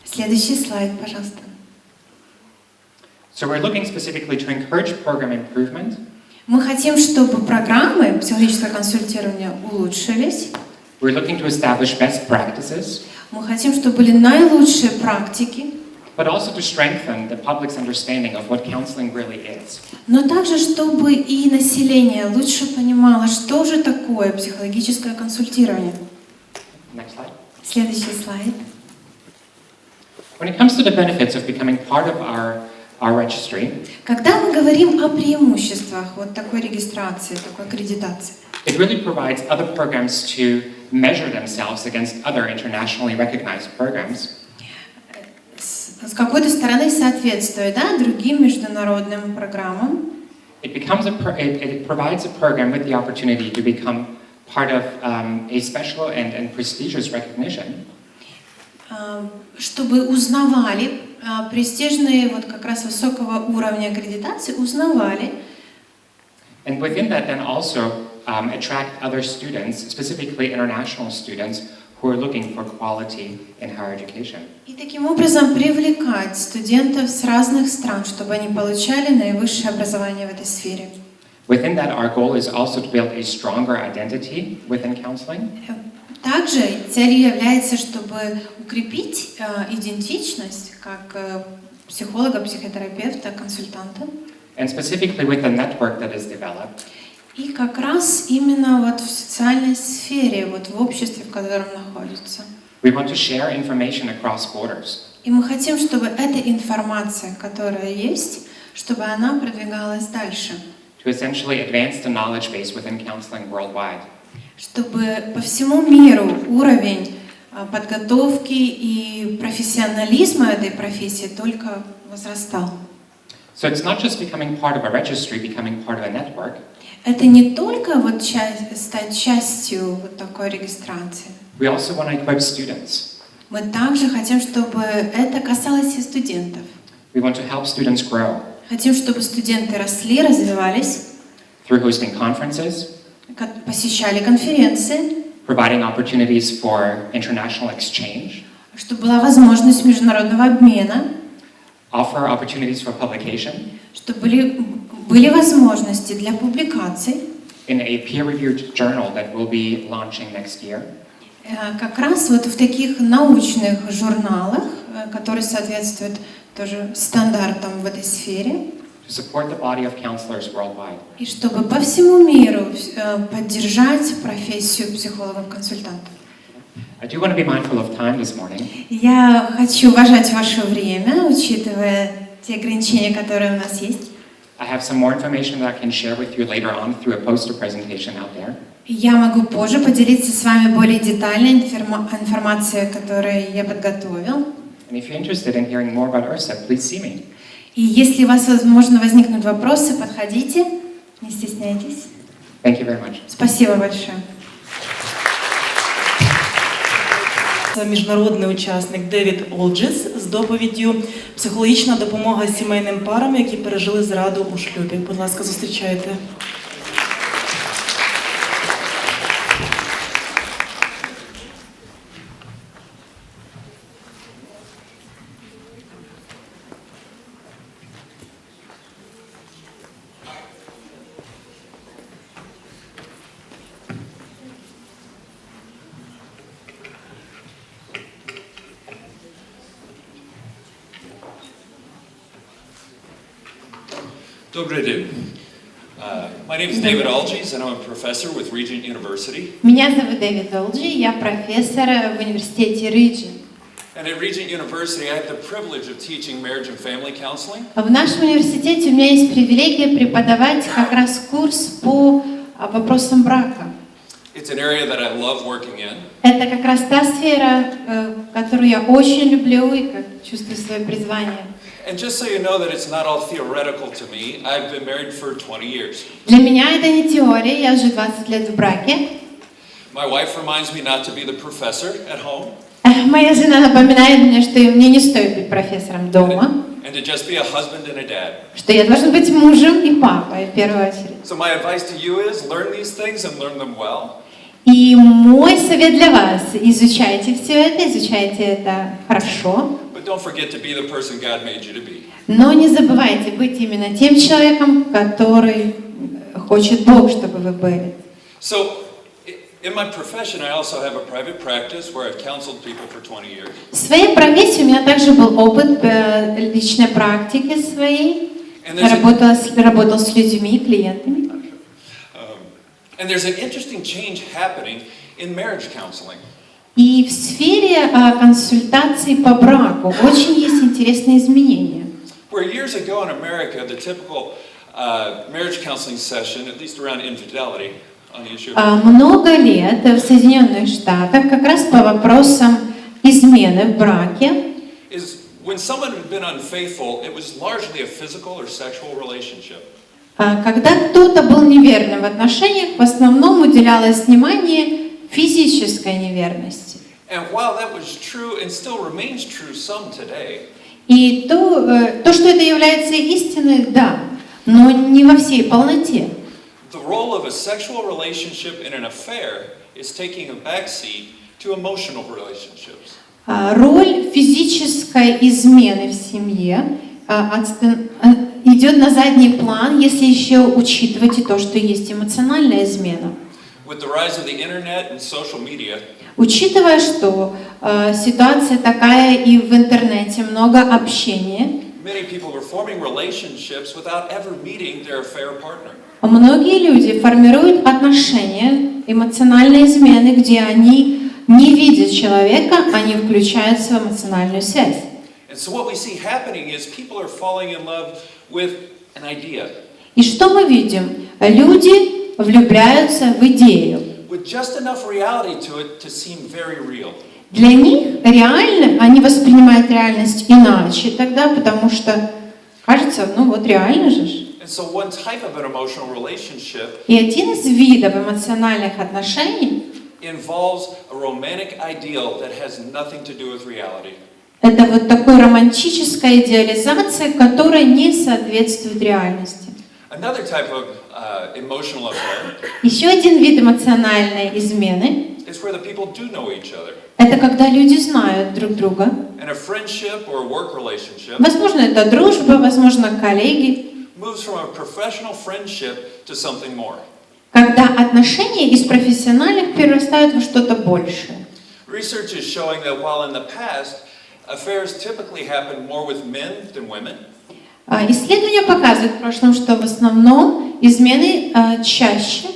Следующий слайд, пожалуйста. So we're looking specifically to encourage program improvement. Мы хотим, чтобы программы психологического консультирования улучшились. We're looking to establish best practices, Мы хотим, чтобы были наилучшие практики, but also to strengthen the public's understanding of what counseling really is. но также, чтобы и население лучше понимало, что же такое психологическое консультирование. Next slide. Следующий слайд. When it comes to the benefits of becoming part of our registry, Когда мы говорим о преимуществах вот такой регистрации, такой аккредитации, it really provides other programs to measure themselves against other internationally recognized programs. с какой-то стороны соответствует, да, другим международным программам. It provides a program with the opportunity to become part of a special and prestigious recognition. Чтобы узнавали престижные, вот как раз высокого уровня аккредитации, узнавали. And within that then also attract other students, specifically international students, who are looking for quality in higher education. И таким образом привлекать студентов с разных стран, чтобы они получали наивысшее образование в этой сфере. Within that, our goal is also to build a stronger identity within counseling. Также целью является, чтобы укрепить идентичность как психолога, психотерапевта, консультанта. And specifically with the network that is developed. И как раз именно вот в социальной сфере, вот в обществе, в котором находится. We want to share information across borders. И мы хотим, чтобы эта информация, которая есть, чтобы она продвигалась дальше. To essentially advance the knowledge base within counseling worldwide. Чтобы по всему миру уровень подготовки и профессионализма этой профессии только возрастал. So it's not just becoming part of a registry, becoming part of a network. Это не только вот стать частью вот такой регистрации. We also want to equip students. Мы также хотим, чтобы это касалось и студентов. We want to help students grow. Хотим, чтобы студенты росли, развивались, through hosting conferences, посещали конференции, providing opportunities for international exchange, чтобы была возможность международного обмена, offer opportunities for publication, чтобы были возможности для публикаций in a peer-reviewed journal that will be launching next year. Как раз вот в таких научных журналах, которые соответствуют тоже стандартам в этой сфере, to support the body of counselors worldwide. И чтобы по всему миру поддержать профессию психологов-консультантов. I do want to be mindful of time this morning. Я хочу уважать ваше время, учитывая те ограничения, которые у нас есть. I have some more information that I can share with you later on through a poster presentation out there. Я могу позже поделиться с вами более детальной информацией, которую я подготовил. And if you're interested in hearing more about IRSA, please see me. И если у вас, возможно, возникнут вопросы, подходите, не стесняйтесь. Thank you very much. Спасибо большое. Міжнародний учасник Девід Олджес з доповіддю «Психологічна допомога сімейним парам, які пережили зраду у шлюбі». Будь ласка, зустрічайте. Добрый день. My name is David Alges, and I'm a professor with Regent University. Меня зовут Дэвид Олджи, я профессор в университете Regent. And at Regent University, I have the privilege of teaching marriage and family counseling. В нашем университете у меня есть привилегия преподавать как раз курс по вопросам брака. It's an area that I love working in. Это как раз та сфера, которую я очень люблю и как чувствую свое призвание. And just so you know that it's not all theoretical to me, I've been married for 20 years. Для меня это не теория, я уже 20 лет в браке. My wife reminds me not to be the professor at home. Моя жена напоминает мне, что мне не стоит быть профессором дома. And to just be a husband and a dad. Что я должен быть мужем и папой в первую очередь. So my advice to you is learn these things and learn them well. И мой совет для вас: изучайте все это, изучайте это хорошо. But But don't forget to be the person God made you to be. Но не забывайте быть именно тем человеком, который хочет Бог, чтобы вы были. So, in my profession, I also have a private practice where I've counseled people for 20 years. В своей профессии у меня также был опыт личной практики своей. Работал с людьми, клиентами. And there's an interesting change happening in marriage counseling. И в сфере консультаций по браку очень есть интересные изменения. Where years ago in America, the typical marriage counseling session, at least around infidelity, on the issue of Много лет в Соединенных Штатах как раз по вопросам измены в браке. is when someone had been unfaithful, it was largely a physical or sexual relationship. Когда кто-то был неверным в отношениях, в основном уделялось внимание физической неверности. And while that was true and still remains true some today, И то, что это является истиной, да, но не во всей полноте. the role of a sexual relationship in an affair is taking a backseat to emotional relationships. Роль физической измены в семье идет на задний план, если еще учитывать и то, что есть эмоциональная измена. With the rise of the internet and social media, Учитывая, что ситуация такая и в интернете, много общения, many people are forming relationships without ever meeting their affair partner. многие люди формируют отношения, эмоциональные измены, где они не видят человека, они включаются в эмоциональную связь. And so what we see happening is people are falling in love with an idea. И что мы видим? Люди влюбляются в идею. With just enough reality to it to seem very real. Для них реально, они воспринимают реальность иначе тогда, потому что кажется, ну вот реально же. And so one type of an emotional relationship И один из видов эмоциональных отношений involves a romantic ideal that has nothing to do with reality. это вот такая романтическая идеализация, которая не соответствует реальности. Another type of emotional affair Еще один вид эмоциональной измены is where the people do know each other. это когда люди знают друг друга. And a friendship or a work relationship Возможно, это дружба, возможно, коллеги. moves from a professional friendship to something more. Когда отношения из профессиональных перерастают во что-то большее. Research is showing that while in the past, affairs typically happen more with men than women, Исследования показывают в прошлом, что в основном измены чаще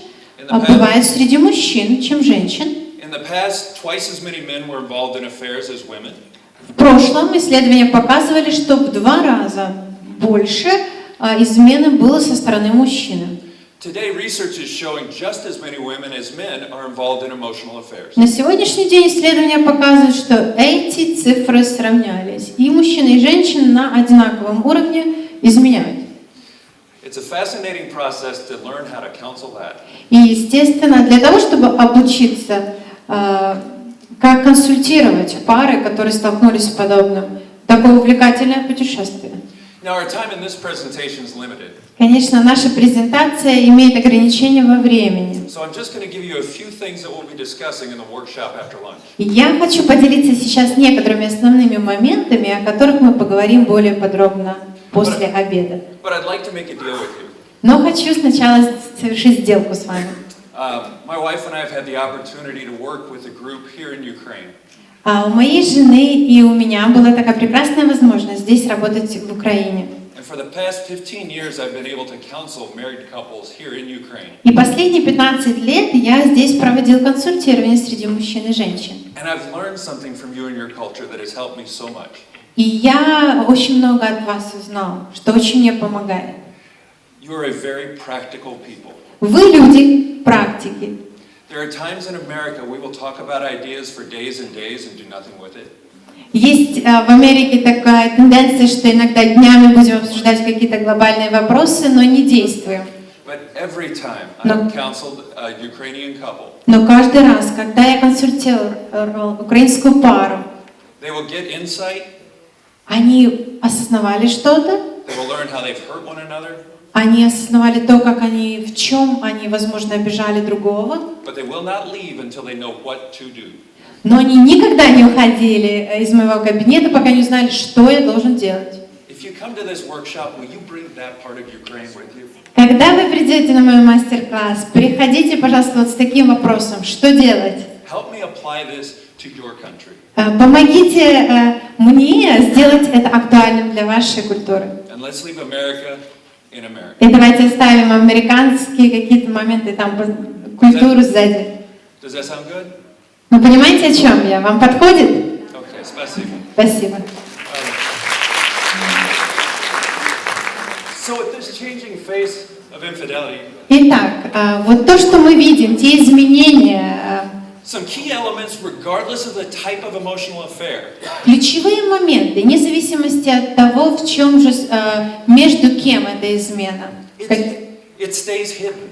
бывают среди мужчин, чем женщин. in the past, twice as many men were involved in affairs as women. В прошлом исследования показывали, что в 2 раза больше измены было со стороны мужчин. Today, research is showing just as many women as men are involved in emotional affairs. На сегодняшний день исследования показывают, что эти цифры сравнялись. И мужчины, и женщины на одинаковом уровне изменяют. It's a fascinating process to learn how to counsel that. И, естественно, для того, чтобы обучиться, как консультировать пары, которые столкнулись с подобным, такое увлекательное путешествие. Now, our time in this presentation is limited, Конечно, наша презентация имеет ограничения во времени. so I'm just going to give you a few things that we'll be discussing in the workshop after lunch. Я хочу поделиться сейчас некоторыми основными моментами, о которых мы поговорим более подробно после обеда. But I'd like to make a deal with you. Но хочу сначала совершить сделку с вами. My wife and I have had the opportunity to work with a group here in Ukraine. У моей жены и у меня была такая прекрасная возможность здесь работать в Украине. And for the past 15 years, I've been able to counsel married couples here in Ukraine. И последние 15 лет я здесь проводил консультирование среди мужчин и женщин. And I've learned something from you and your culture that has helped me so much. И я очень много от вас узнал, что очень мне помогает. You are a very practical people. Вы люди практики. There are times in America we will talk about ideas for days and days and do nothing with it. Есть в Америке такая тенденция, что иногда днями будем обсуждать какие-то глобальные вопросы, но не действуем. But every time I've counseled a Ukrainian couple, Но каждый раз, когда я консультировал украинскую пару, they will get insight, они осознавали что-то, they will learn how they've hurt one another, они осознавали то, как они, в чем они, возможно, обижали другого, but they will not leave until they know what to do. Но они никогда не уходили из моего кабинета, пока не узнали, что я должен делать. If you come to this workshop, will you bring that part of your brain with you? Когда вы придете на мой мастер-класс, приходите, пожалуйста, вот с таким вопросом, что делать? Help me apply this to your country. Помогите мне сделать это актуальным для вашей культуры. And let's leave America in America. И давайте оставим американские какие-то моменты, там культуру сзади. Does that sound good? Вы понимаете, о чем я? Вам подходит? Okay, спасибо. Спасибо. So at this changing face of infidelity, Итак, вот то, что мы видим, те изменения, some key elements regardless of the type of emotional affair. ключевые моменты, вне зависимости от того, в чем же, между кем эта измена. It stays hidden.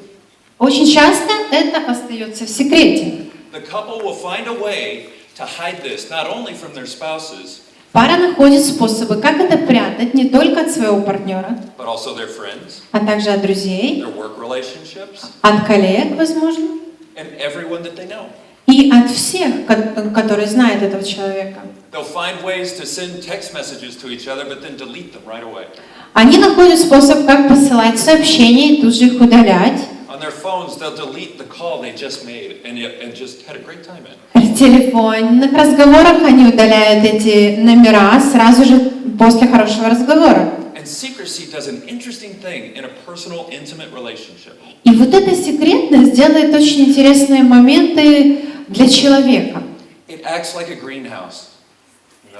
Очень часто это остается в секрете. The couple will find a way to hide this, not only from their spouses, Пара находит способы, как это прятать не только от своего партнера, but also their friends, а также от друзей, their work relationships, от коллег, возможно, and everyone that they know. и от всех, которые знают этого человека. They'll find ways to send text messages to each other, but then delete them right away. Они находят способ, как посылать сообщения и тут же их удалять. On their phones, they'll delete the call they just made and just had a great time in. В телефонных разговорах они удаляют эти номера сразу же после хорошего разговора. And secrecy does an interesting thing in a personal, intimate relationship. И вот эта секретность делает очень интересные моменты для человека. It acts like a greenhouse.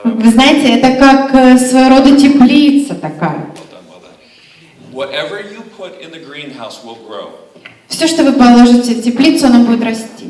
Вы знаете, это как своего рода теплица такая. Well done. Whatever you put in the greenhouse will grow. Все, что вы положите в теплицу, оно будет расти.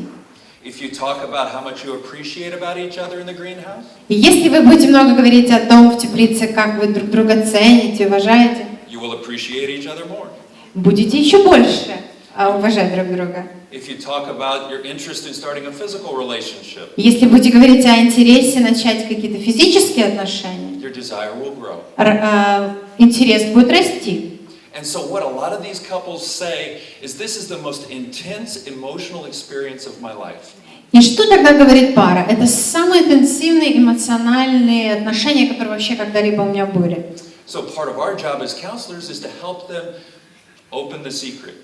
If you talk about how much you appreciate about each other in the greenhouse, И если вы будете много говорить о том в теплице, как вы друг друга цените, уважаете, you will appreciate each other more. будете еще больше уважать друг друга. If you talk about your interest in starting a physical relationship, Если будете говорить о интересе начать какие-то физические отношения, your desire will grow. интерес будет расти. And so what a lot of these couples say is this is the most intense emotional experience of my life. И что тогда говорит пара? Это самые интенсивные эмоциональные отношения, которые вообще когда-либо у меня были. So part of our job as counselors is to help them open the secret.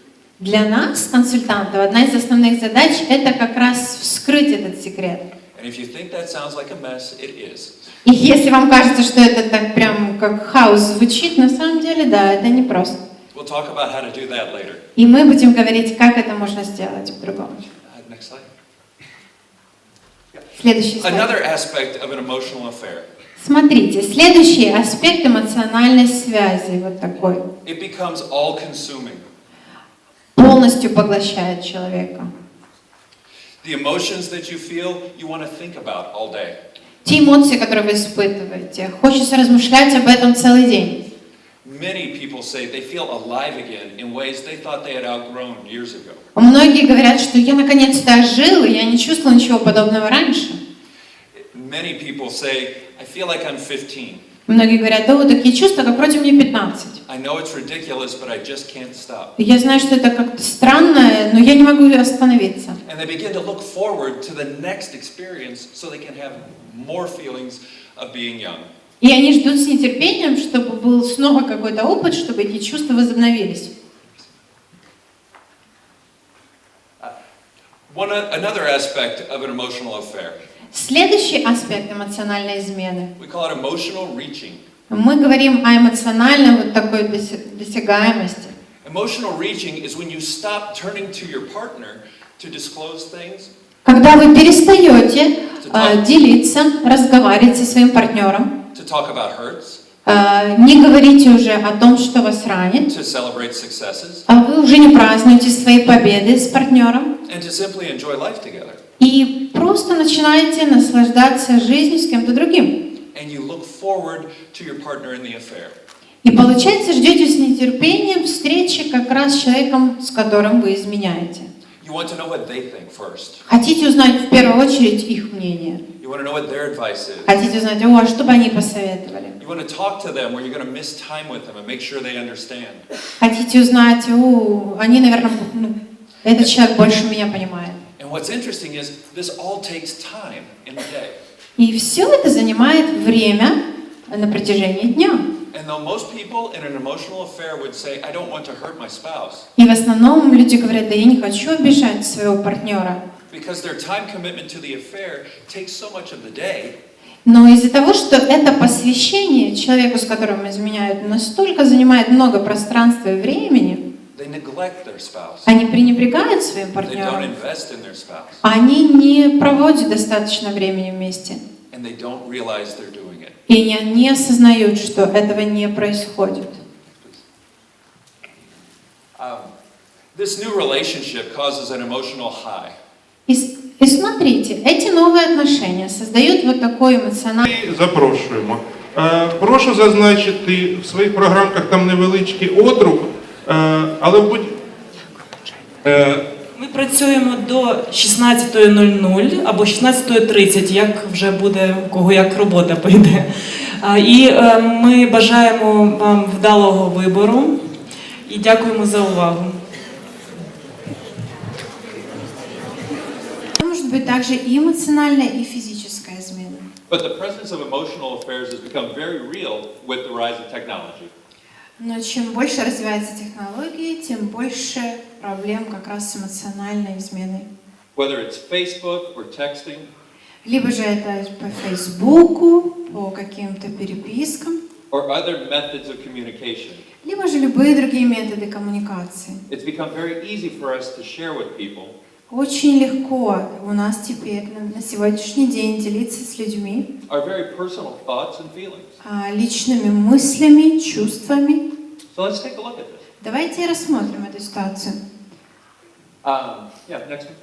Для нас, консультантов, одна из основных задач – это как раз вскрыть этот секрет. And if you think that sounds like a mess, it is. И если вам кажется, что это так прям как хаос звучит, на самом деле, да, это непросто. We'll talk about how to do that later. И мы будем говорить, как это можно сделать по-другому. Next slide. Следующий слайд. Another aspect of an emotional affair. Смотрите, следующий аспект эмоциональной связи, вот такой, It becomes all-consuming. полностью поглощает человека. The emotions that you feel, you want to think about all day. Те эмоции, которые вы испытываете, хочется размышлять об этом целый день. Many people say they feel alive again in ways they thought they had outgrown years ago. Многие говорят, что я наконец-то ожил, и я не чувствовал ничего подобного раньше. Many people say, I feel like I'm 15. Многие говорят, да, вот такие чувства, как вроде мне 15. I know it's ridiculous, but I just can't stop. Я знаю, что это как-то странно, но я не могу остановиться. And they begin to look forward to the next experience so they can have more feelings of being young. И они ждут с нетерпением, чтобы был снова какой-то опыт, чтобы эти чувства возобновились. Another aspect of an emotional affair. Следующий аспект эмоциональной измены. We call it emotional reaching. Мы говорим о эмоциональной вот такой досягаемости. Emotional reaching is when you stop turning to your partner to disclose things. Когда вы перестаете делиться, разговаривать со своим партнером, To talk about hurts, не говорите уже о том, что вас ранит, to celebrate successes, а вы уже не празднуете свои победы с партнером, and to simply enjoy life together. и просто начинаете наслаждаться жизнью с кем-то другим. And you look forward to your partner in the affair. И получается, ждете с нетерпением встречи как раз с человеком, с которым вы изменяете. You want to know what they think first. Хотите узнать в первую очередь их мнение. You want to know what their advice is. Хотите узнать, а что бы они посоветовали. You want to talk to them where you're going to miss time with them and make sure they understand. Хотите узнать, они, наверное, этот человек больше меня понимает. And what's interesting is this all takes time in the day. И все это занимает время на протяжении дня. And though most people in an emotional affair would say, I don't want to hurt my spouse, И в основном люди говорят, да я не хочу обижать своего партнера. because their time commitment to the affair takes so much of the day, Но из-за того, что это посвящение человеку, с которым изменяют, настолько занимает много пространства и времени, they neglect their spouse. они пренебрегают своим They don't партнером, invest in their spouse. они не проводят достаточно времени вместе. And they don't realize they're doing it. И они не осознают, что этого не происходит. This new relationship causes an emotional high. И смотрите, эти новые отношения создают вот такой эмоциональный... Запрошуємо. Прошу зазначити в своїх програмках там невеличкий одруб, але Ми працюємо до 16:00 або 16:30, як вже буде у кого як робота пойде. І ми бажаємо вам вдалого вибору і дякуємо за увагу. Может быть также и эмоциональная, и физическая измена. But the presence of emotional affairs has become very real with the rise of technology. Но чем больше развиваются технологии, тем больше проблем как раз с эмоциональной изменой. Whether it's Facebook or texting, Либо же это по Фейсбуку, по каким-то перепискам, or other methods of communication, либо же любые другие методы коммуникации. it's become very easy for us to share with people Очень легко у нас теперь на сегодняшний день делиться с людьми our very personal thoughts and feelings. Личными мыслями, чувствами. So let's take a look at this. Давайте рассмотрим эту ситуацию. Yeah, next one.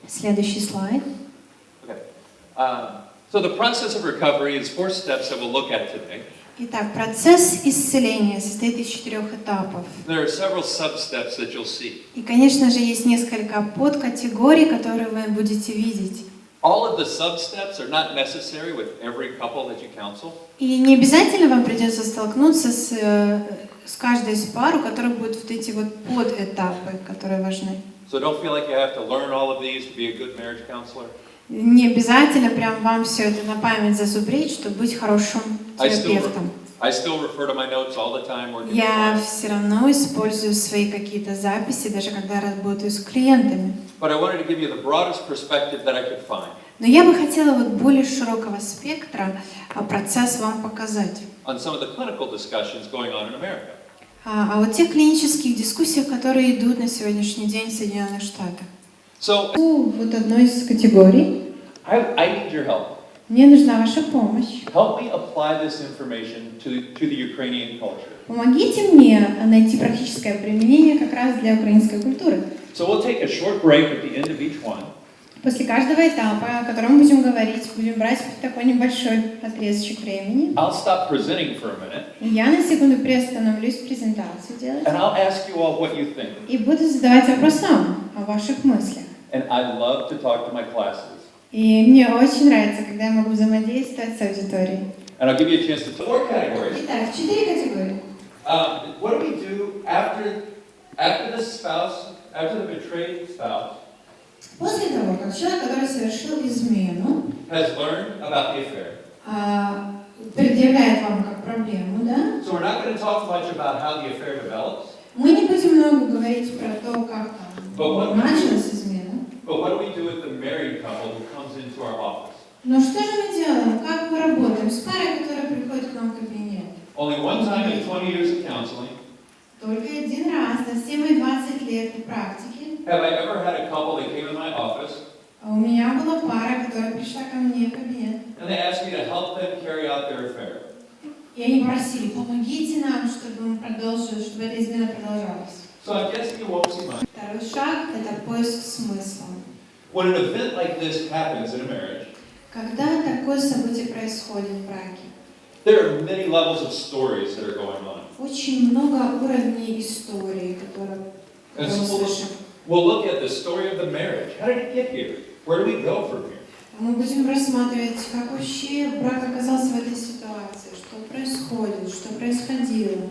Следующий слайд. Okay. So the process of recovery is 4 steps that we'll look at today. Итак, процесс исцеления состоит из 4 этапов. There are several sub-steps that you'll see. И, конечно же, есть несколько подкатегорий, которые вы будете видеть. All of the sub-steps are not necessary with every couple that you counsel. И не обязательно вам придется столкнуться с каждой из пар, у которых будут вот эти вот подэтапы, которые важны. So don't feel like you have to learn all of these to be a good marriage counselor. Не обязательно прям вам все это на память зазубрить, чтобы быть хорошим терапевтом. I still refer to my notes all the time working with Я clients. все равно использую свои какие-то записи, даже когда работаю с клиентами. But I wanted to give you the broadest perspective that I could find Но я бы хотела вот более широкого спектра процесс вам показать. on some of the clinical discussions going on in America. А вот тех клинических дискуссий, которые идут на сегодняшний день в Соединенных Штатах. So Вот одной из категорий. I need your help. Мне нужна ваша помощь. Help me apply this information to the Ukrainian culture. Помогите мне найти практическое применение как раз для украинской культуры. So we'll take a short break at the end of each one. После каждого этапа, о котором мы будем говорить, будем брать такой небольшой отрезочек времени. I'll stop presenting for a minute. Я на секунду приостановлюсь презентацию делать. And I'll ask you all what you think. И буду задавать вопрос вам о ваших мыслях. And I love to talk to my classes. И мне очень нравится, когда я могу взаимодействовать с аудиторией. And I'll give you a chance to talk. 4 categories. Итак, 4 категории. What do we do after the spouse, after the betrayed spouse После того, как человек, который совершил измену, has learned about the affair? предъявляет вам как проблему, да? So we're not going to talk much about how the affair develops. Мы не будем много говорить про то, как Вот. началась измена. But what do we do with the married couple who comes into our office? Но что же мы делаем? Как мы работаем с парой, которая приходит к нам в кабинет? Only one time in 20 years of counseling Только один раз за все мои 20 лет практики have I ever had a couple that came in my office у меня была пара, которая пришла ко мне в кабинет. and they asked me to help them carry out their affair. И они просили, помогите нам, чтобы мы продолжили, чтобы эта измена продолжалась. So I'm guessing you won't see much. Второй шаг – это поиск смысла. When an event like this happens in a marriage, Когда такое событие происходит в браке, there are many levels of stories that are going on. очень много уровней истории, которые мы And so услышим. we'll look at the story of the marriage. How did it get here? Where do we go from here? Мы будем рассматривать, как вообще брак оказался в этой ситуации, что происходит, что происходило.